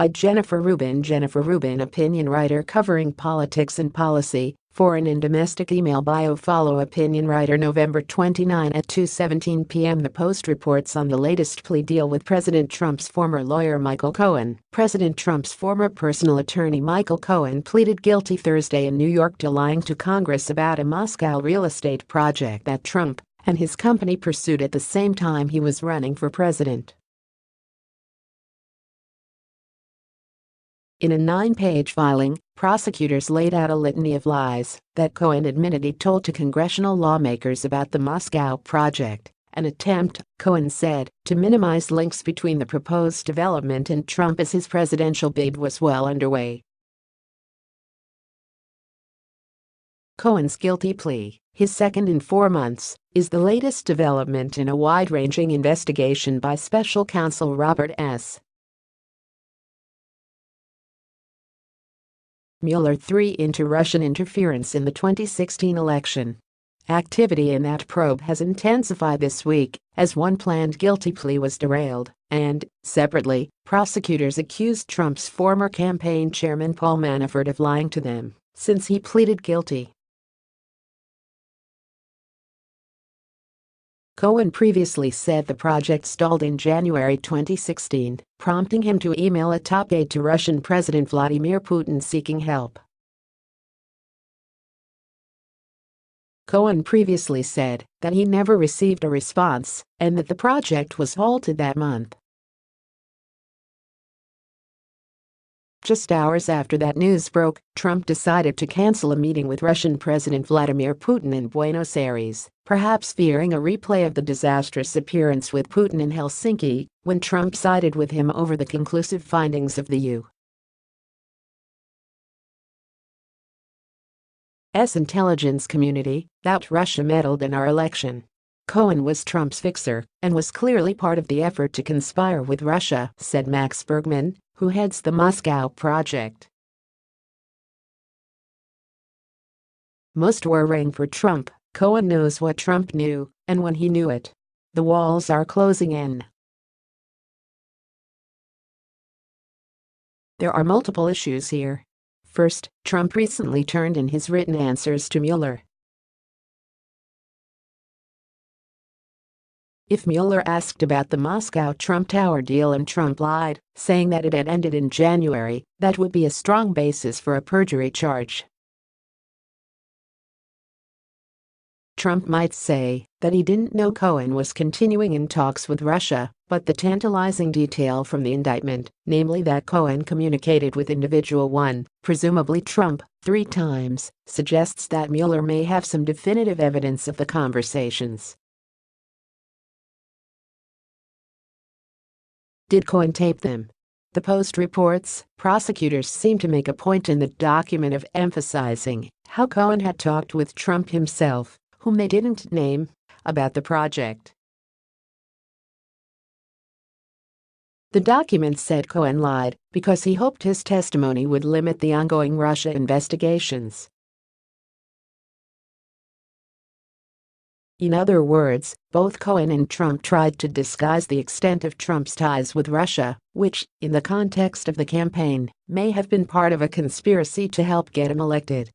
by Jennifer Rubin. Jennifer Rubin, opinion writer covering politics and policy, foreign and domestic. Email bio. Follow opinion writer. November 29 at 2:17 p.m. The Post reports on the latest plea deal with President Trump's former lawyer Michael Cohen. President Trump's former personal attorney Michael Cohen pleaded guilty Thursday in New York to lying to Congress about a Moscow real estate project that Trump and his company pursued at the same time he was running for president. In a 9-page filing, prosecutors laid out a litany of lies that Cohen admitted he told to congressional lawmakers about the Moscow project, an attempt, Cohen said, to minimize links between the proposed development and Trump as his presidential bid was well underway. Cohen's guilty plea, his second in 4 months, is the latest development in a wide-ranging investigation by special counsel Robert S. Mueller III into Russian interference in the 2016 election. Activity in that probe has intensified this week as one planned guilty plea was derailed, and, separately, prosecutors accused Trump's former campaign chairman Paul Manafort of lying to them since he pleaded guilty. Cohen previously said the project stalled in January 2016, prompting him to email a top aide to Russian President Vladimir Putin seeking help. Cohen previously said that he never received a response and that the project was halted that month. Just hours after that news broke, Trump decided to cancel a meeting with Russian President Vladimir Putin in Buenos Aires, perhaps fearing a replay of the disastrous appearance with Putin in Helsinki, when Trump sided with him over the conclusive findings of the U.S. intelligence community that Russia meddled in our election. Cohen was Trump's fixer and was clearly part of the effort to conspire with Russia, said Max Bergman, who heads the Moscow project. Most worrying for Trump, Cohen knows what Trump knew, and when he knew it. The walls are closing in. There are multiple issues here. First, Trump recently turned in his written answers to Mueller. If Mueller asked about the Moscow-Trump Tower deal and Trump lied, saying that it had ended in January, that would be a strong basis for a perjury charge. Trump might say that he didn't know Cohen was continuing in talks with Russia, but the tantalizing detail from the indictment, namely that Cohen communicated with individual 1, presumably Trump, 3 times, suggests that Mueller may have some definitive evidence of the conversations. Did Cohen tape them? The Post reports, prosecutors seem to make a point in the document of emphasizing how Cohen had talked with Trump himself, whom they didn't name, about the project. The document said Cohen lied because he hoped his testimony would limit the ongoing Russia investigations. In other words, both Cohen and Trump tried to disguise the extent of Trump's ties with Russia, which, in the context of the campaign, may have been part of a conspiracy to help get him elected.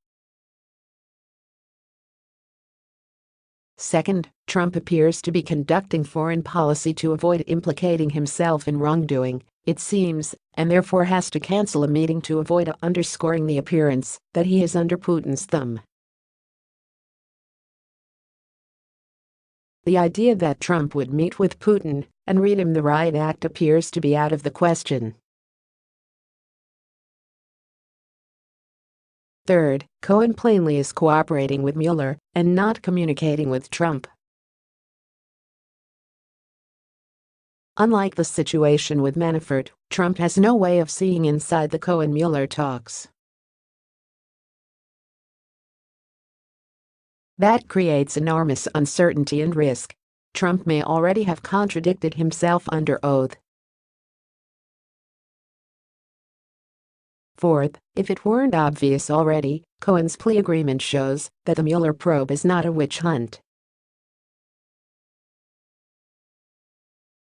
Second, Trump appears to be conducting foreign policy to avoid implicating himself in wrongdoing, it seems, and therefore has to cancel a meeting to avoid underscoring the appearance that he is under Putin's thumb. The idea that Trump would meet with Putin and read him the riot act appears to be out of the question. Third, Cohen plainly is cooperating with Mueller and not communicating with Trump. Unlike the situation with Manafort, Trump has no way of seeing inside the Cohen-Mueller talks. That creates enormous uncertainty and risk. Trump may already have contradicted himself under oath. Fourth, if it weren't obvious already, Cohen's plea agreement shows that the Mueller probe is not a witch hunt.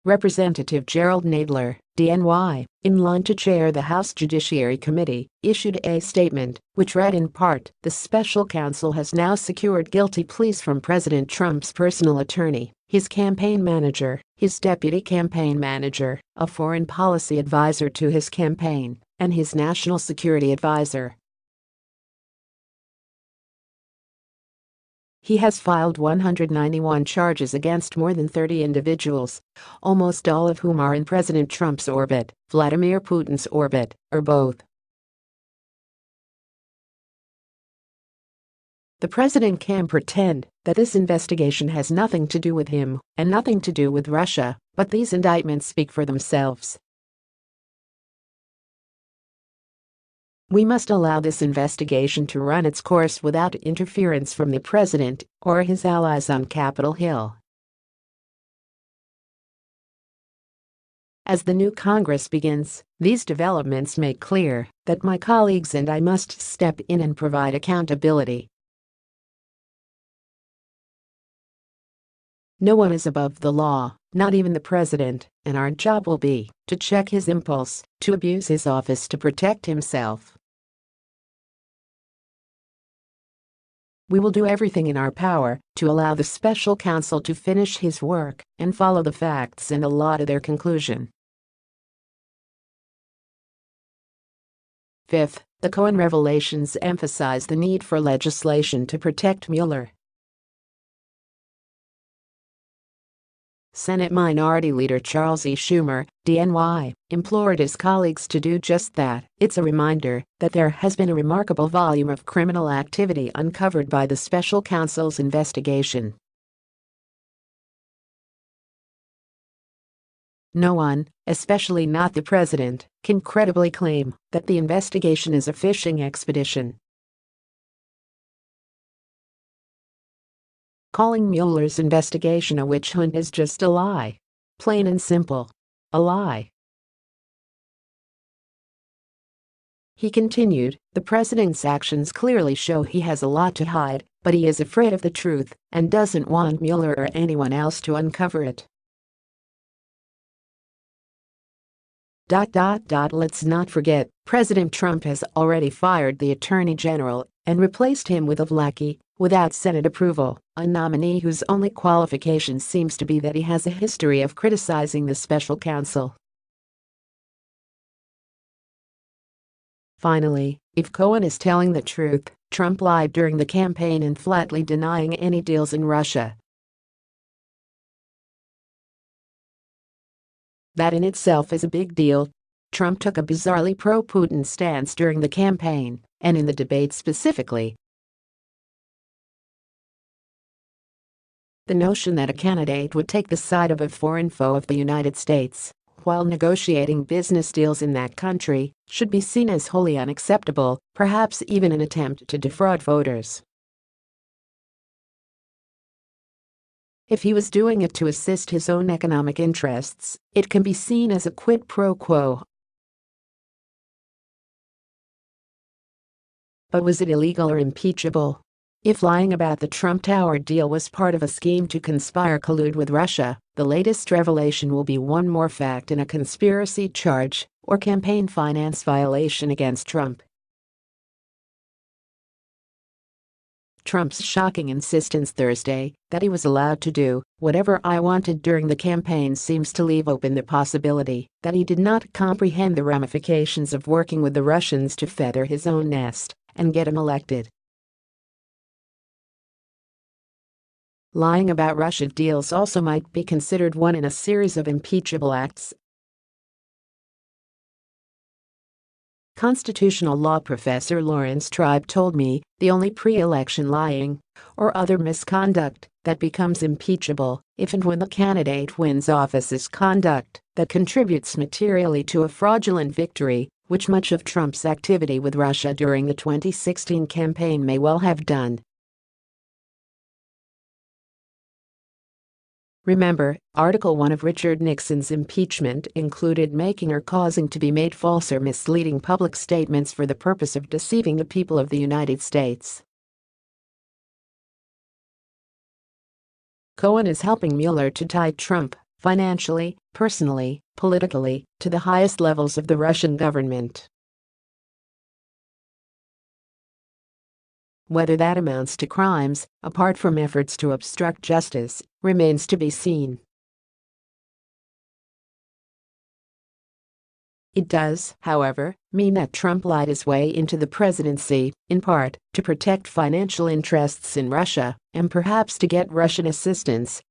Representative Gerald Nadler, DNY, in line to chair the House Judiciary Committee, issued a statement, which read in part, "The special counsel has now secured guilty pleas from President Trump's personal attorney, his campaign manager, his deputy campaign manager, a foreign policy advisor to his campaign, and his national security advisor. He has filed 191 charges against more than 30 individuals, almost all of whom are in President Trump's orbit, Vladimir Putin's orbit, or both." The president can pretend that this investigation has nothing to do with him and nothing to do with Russia, but these indictments speak for themselves. We must allow this investigation to run its course without interference from the president or his allies on Capitol Hill. As the new Congress begins, these developments make clear that my colleagues and I must step in and provide accountability. No one is above the law, not even the president, and our job will be to check his impulse to abuse his office to protect himself. We will do everything in our power to allow the special counsel to finish his work and follow the facts and a law to their conclusion. Fifth, the Cohen revelations emphasize the need for legislation to protect Mueller. Senate Minority Leader Charles E. Schumer, DNY, implored his colleagues to do just that. It's a reminder that there has been a remarkable volume of criminal activity uncovered by the special counsel's investigation. No one, especially not the president, can credibly claim that the investigation is a fishing expedition. Calling Mueller's investigation a witch hunt is just a lie. Plain and simple. A lie. He continued, "The president's actions clearly show he has a lot to hide, but he is afraid of the truth and doesn't want Mueller or anyone else to uncover it." Let's not forget, President Trump has already fired the Attorney General and replaced him with a lackey, without Senate approval, a nominee whose only qualification seems to be that he has a history of criticizing the special counsel. Finally, if Cohen is telling the truth, Trump lied during the campaign in flatly denying any deals in Russia. That in itself is a big deal. Trump took a bizarrely pro-Putin stance during the campaign, and in the debate specifically. The notion that a candidate would take the side of a foreign foe of the United States while negotiating business deals in that country should be seen as wholly unacceptable, perhaps even an attempt to defraud voters. If he was doing it to assist his own economic interests, it can be seen as a quid pro quo. But was it illegal or impeachable? If lying about the Trump Tower deal was part of a scheme to conspire collude with Russia, the latest revelation will be one more fact in a conspiracy charge or campaign finance violation against Trump. Trump's shocking insistence Thursday that he was allowed to do whatever I wanted during the campaign seems to leave open the possibility that he did not comprehend the ramifications of working with the Russians to feather his own nest and get him elected. Lying about Russia deals also might be considered one in a series of impeachable acts. Constitutional law professor Lawrence Tribe told me the only pre-election lying or other misconduct that becomes impeachable if and when the candidate wins office is conduct that contributes materially to a fraudulent victory, which much of Trump's activity with Russia during the 2016 campaign may well have done. Remember, Article 1 of Richard Nixon's impeachment included making or causing to be made false or misleading public statements for the purpose of deceiving the people of the United States. Cohen is helping Mueller to tie Trump, financially, personally, politically, to the highest levels of the Russian government. Whether that amounts to crimes, apart from efforts to obstruct justice, remains to be seen. It does, however, mean that Trump lied his way into the presidency, in part, to protect financial interests in Russia, and perhaps to get Russian assistance.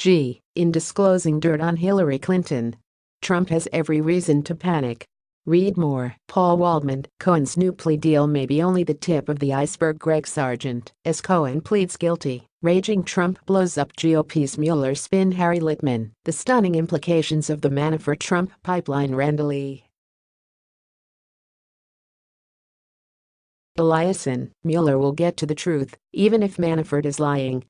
In disclosing dirt on Hillary Clinton, Trump has every reason to panic. Read more. Paul Waldman. Cohen's new plea deal may be only the tip of the iceberg. Greg Sargent. As Cohen pleads guilty, raging Trump blows up GOP's Mueller spin. Harry Litman. The stunning implications of the Manafort-Trump pipeline. Randall E. Eliason. Mueller will get to the truth, even if Manafort is lying.